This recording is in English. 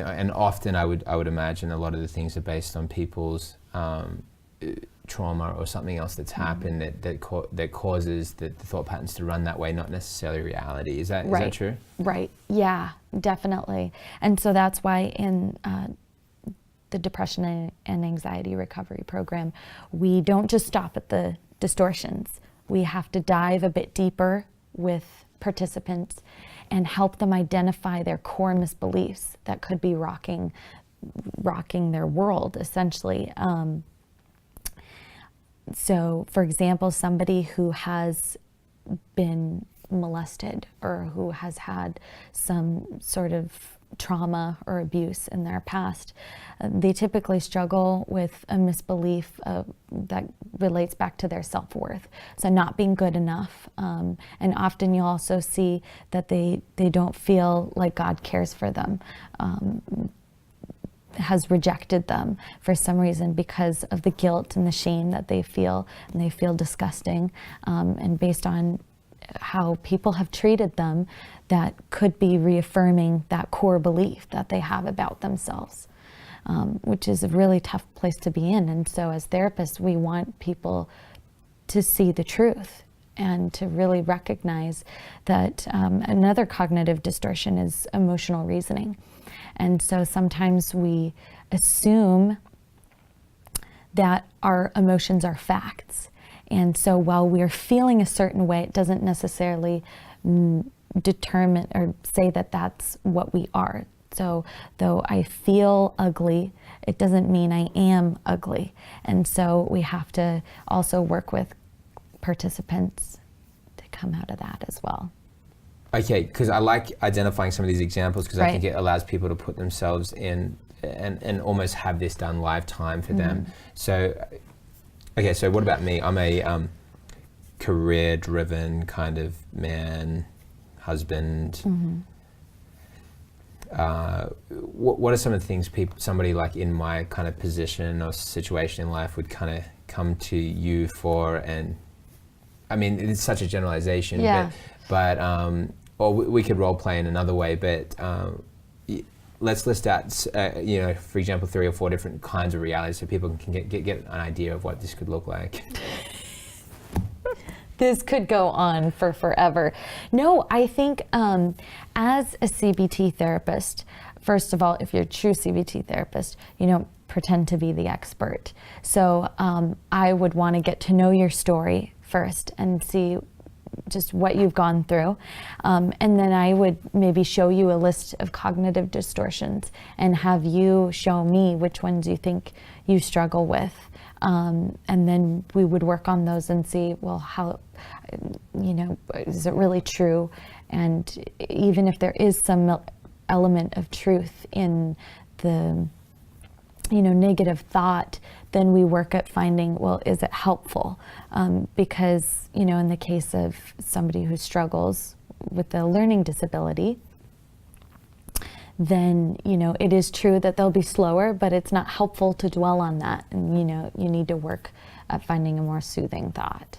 And often I would imagine a lot of the things are based on people's trauma or something else that's happened that causes the thought patterns to run that way, not necessarily reality. Is that true? Right. Yeah, definitely. And so that's why in the depression and anxiety recovery program, we don't just stop at the distortions. We have to dive a bit deeper with participants and help them identify their core misbeliefs that could be rocking their world, essentially. So, for example, somebody who has been molested or who has had some sort of trauma or abuse in their past, they typically struggle with a misbelief that relates back to their self-worth. So not being good enough. And often you'll also see that they don't feel like God cares for them, has rejected them for some reason because of the guilt and the shame that they feel, and they feel disgusting. And based on how people have treated them, that could be reaffirming that core belief that they have about themselves, which is a really tough place to be in. And so as therapists, we want people to see the truth and to really recognize that another cognitive distortion is emotional reasoning. And so sometimes we assume that our emotions are facts. And so while we're feeling a certain way, it doesn't necessarily determine or say that that's what we are. So though I feel ugly, it doesn't mean I am ugly. And so we have to also work with participants to come out of that as well. Okay, because I like identifying some of these examples because Right. I think it allows people to put themselves in and almost have this done live time for them. So, okay, so what about me? I'm a career-driven kind of man, husband. What are some of the things somebody like in my kind of position or situation in life would kind of come to you for? And I mean, it's such a generalization, but or we could role play in another way, but let's list out, for example, 3 or 4 different kinds of realities so people can get an idea of what this could look like. This could go on for forever. No, I think as a CBT therapist, first of all, if you're a true CBT therapist, you don't pretend to be the expert. So I would want to get to know your story first and see just what you've gone through. And then I would maybe show you a list of cognitive distortions and have you show me which ones you think you struggle with. And then we would work on those and see, well, how, is it really true? And even if there is some element of truth in the, negative thought, then we work at finding, well, is it helpful? Because, in the case of somebody who struggles with a learning disability, then, it is true that they'll be slower, but it's not helpful to dwell on that. And, you need to work at finding a more soothing thought.